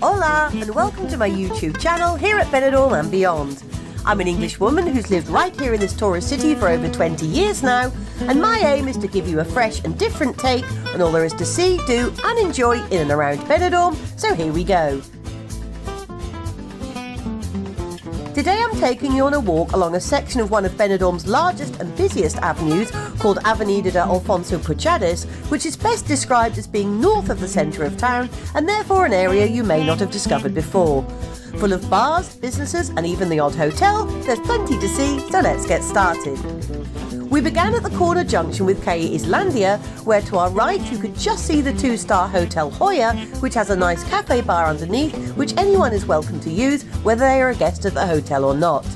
Hola and welcome to my YouTube channel here at Benidorm and beyond. I'm an English woman who's lived right here in this tourist city for over 20 years now, and my aim is to give you a fresh and different take on all there is to see, do and enjoy in and around Benidorm, so here we go. Today I'm taking you on a walk along a section of one of Benidorm's largest and busiest avenues called Avenida de Alfonso Puigades, which is best described as being north of the centre of town and therefore an area you may not have discovered before. Full of bars, businesses and even the odd hotel, there's plenty to see, so let's get started. We began at the corner junction with Calle Islandia, where to our right you could just see the 2-star Hotel Hoya, which has a nice cafe bar underneath, which anyone is welcome to use, whether they are a guest at the hotel or not.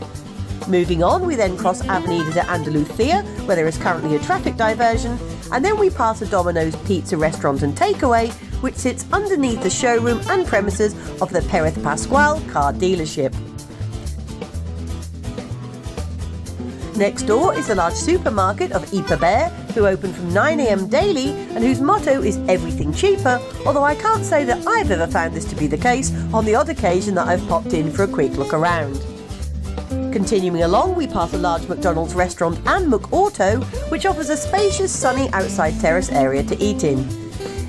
Moving on, we then cross Avenida de Andalucía, where there is currently a traffic diversion, and then we pass a Domino's pizza restaurant and takeaway, which sits underneath the showroom and premises of the Pérez Pascual car dealership. Next door is the large supermarket of Ipaber, who open from 9 AM daily and whose motto is everything cheaper, although I can't say that I've ever found this to be the case on the odd occasion that I've popped in for a quick look around. Continuing along, we pass a large McDonald's restaurant and McAuto, which offers a spacious sunny outside terrace area to eat in.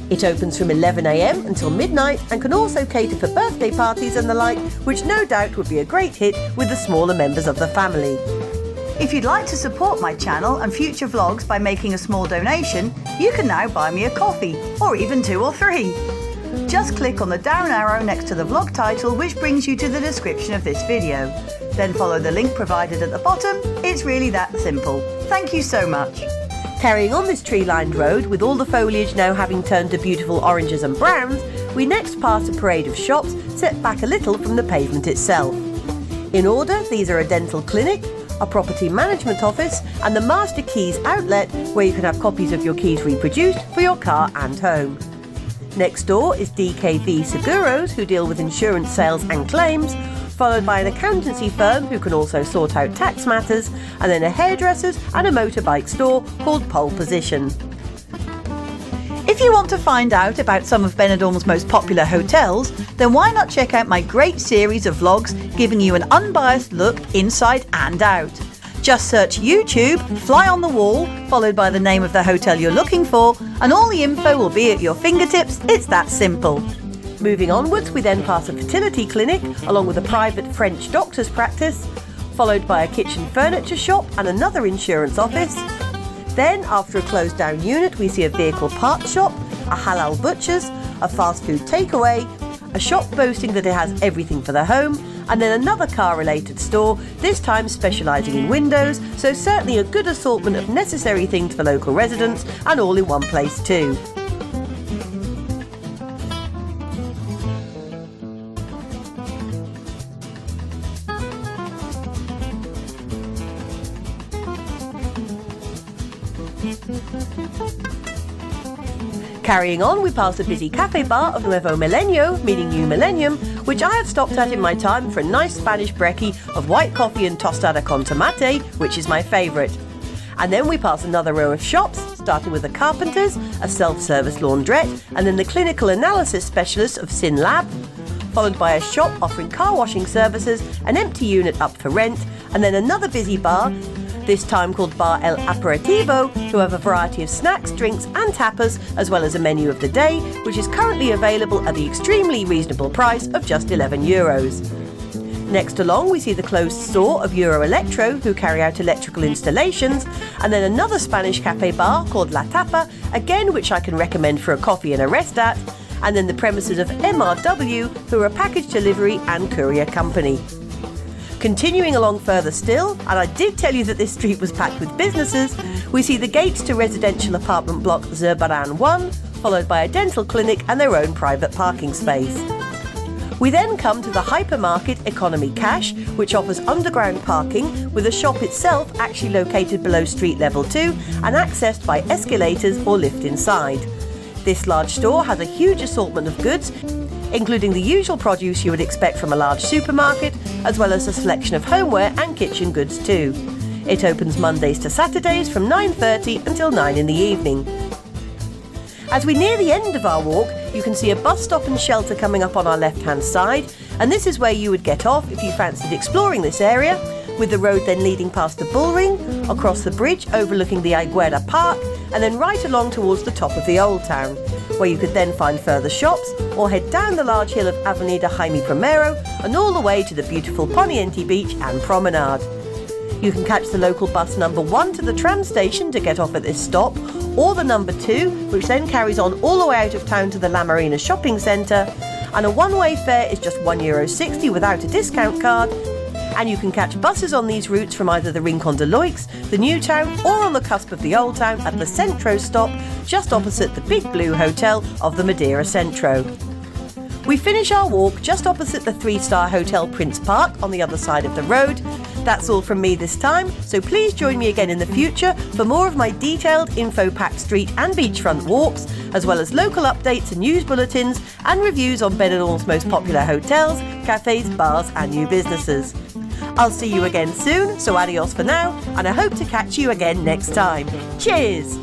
It opens from 11 AM until midnight and can also cater for birthday parties and the like, which no doubt would be a great hit with the smaller members of the family. If you'd like to support my channel and future vlogs by making a small donation, you can now buy me a coffee, or even 2 or 3. Just click on the down arrow next to the vlog title, which brings you to the description of this video. Then follow the link provided at the bottom. It's really that simple. Thank you so much. Carrying on this tree-lined road, with all the foliage now having turned to beautiful oranges and browns, we next pass a parade of shops set back a little from the pavement itself. In order, these are a dental clinic, a property management office and the Master Keys outlet, where you can have copies of your keys reproduced for your car and home. Next door is DKV Seguros, who deal with insurance sales and claims, followed by an accountancy firm who can also sort out tax matters, and then a hairdresser's and a motorbike store called Pole Position. If you want to find out about some of Benidorm's most popular hotels, then why not check out my great series of vlogs giving you an unbiased look inside and out. Just search YouTube, Fly on the Wall, followed by the name of the hotel you're looking for, and all the info will be at your fingertips. It's that simple. Moving onwards, we then pass a fertility clinic along with a private French doctor's practice, followed by a kitchen furniture shop and another insurance office. Then, after a closed down unit, we see a vehicle parts shop, a halal butcher's, a fast food takeaway, a shop boasting that it has everything for the home, and then another car related store, this time specialising in windows, so certainly a good assortment of necessary things for local residents, and all in one place too. Carrying on, we pass a busy cafe bar of Nuevo Milenio, meaning New Millennium, which I have stopped at in my time for a nice Spanish brekkie of white coffee and tostada con tomate, which is my favourite. And then we pass another row of shops, starting with the Carpenters, a self-service laundrette, and then the clinical analysis specialist of Sin Lab, followed by a shop offering car washing services, an empty unit up for rent, and then another busy bar, this time called Bar El Aperitivo, who have a variety of snacks, drinks and tapas, as well as a menu of the day, which is currently available at the extremely reasonable price of just €11. Next along, we see the closed store of Euro Electro, who carry out electrical installations, and then another Spanish cafe bar called La Tapa, again which I can recommend for a coffee and a rest at, and then the premises of MRW, who are a package delivery and courier company. Continuing along further still, and I did tell you that this street was packed with businesses, we see the gates to residential apartment block Zerbaran 1, followed by a dental clinic and their own private parking space. We then come to the hypermarket Economy Cash, which offers underground parking, with the shop itself actually located below street level 2 and accessed by escalators or lift inside. This large store has a huge assortment of goods, including the usual produce you would expect from a large supermarket, as well as a selection of homeware and kitchen goods too. It opens Mondays to Saturdays from 9:30 until 9 in the evening. As we near the end of our walk, you can see a bus stop and shelter coming up on our left-hand side, and this is where you would get off if you fancied exploring this area, with the road then leading past the Bullring, across the bridge overlooking the Aguera Park, and then right along towards the top of the Old Town, where you could then find further shops or head down the large hill of Avenida Jaime Primero and all the way to the beautiful Poniente Beach and Promenade. You can catch the local bus number 1 to the tram station to get off at this stop, or the number 2, which then carries on all the way out of town to the La Marina shopping centre, and a one-way fare is just €1.60 without a discount card, and you can catch buses on these routes from either the Rincon de Loix, the New Town, or on the cusp of the Old Town at the Centro stop, just opposite the Big Blue Hotel of the Madeira Centro. We finish our walk just opposite the 3-star Hotel Prince Park on the other side of the road. That's all from me this time, so please join me again in the future for more of my detailed info-packed street and beachfront walks, as well as local updates and news bulletins and reviews on Benidorm's most popular hotels, cafes, bars and new businesses. I'll see you again soon, so adios for now, and I hope to catch you again next time. Cheers!